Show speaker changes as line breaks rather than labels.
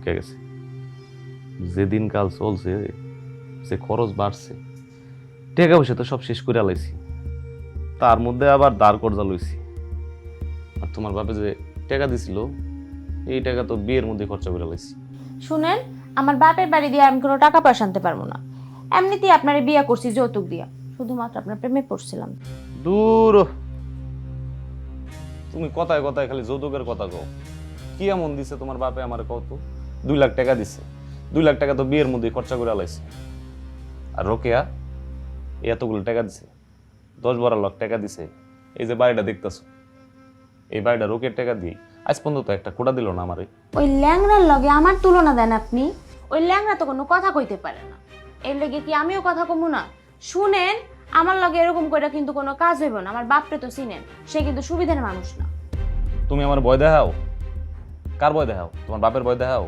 ঢুকে গেছে। যেদিন কাল চলছে সে খরচ বাড়ছে, টাকা পয়সা তো সব শেষ করে আলাইছি, তার মধ্যে আবার দাঁড় কর্জা লইছি। আর তোমার বাপে যে টাকা দিছিল এই টাকা তো বিয়ের মধ্যে খরচা করে লাইছি।
শুনেন, আমার বাপের বাড়ি দিয়ে আমি কোনো টাকা পয়সা আনতে পারবো না। এমনিতেই আপনার বিয়ে করছি যৌতুক দিয়া, শুধুমাত্র আপনার প্রেমে পড়ছিলাম।
দূর, তুমি কথায় কথায় খালি যৌতুকের কথা কও। কি এমন দিছে তোমার বাপে আমার, কত? 2 লাখ টাকা দিছে। 2 লাখ টাকা তো বিয়ের মধ্যে খরচা করে আলাইছে। আর রোকেয়া এতগুলো টাকা দিছে, 10-12 লাখ টাকা দিছে। এই যে বাড়িটা দেখতেছো, এই বাড়িটা রোকের টাকা দিয়ে আজ পর্যন্ত একটা কোটা দিল না আমারে।
ওই ল্যাংড়ার লগে আমার তুলনা দেন আপনি? ওই ল্যাংড়া তো কোনো কথা কইতে পারে না, এর লেগে কি আমিও কথা কমু না? শুনেন, আমার লগে এরকম কইরা কিন্তু কোনো কাজ হইব না। আমার বাপরে তো চিনেন, সে কিন্তু সুবিধার মানুষ না।
তুমি আমার ভয় দেখাও? কার ভয় দেখাও? তোমার বাপের ভয় দেখাও?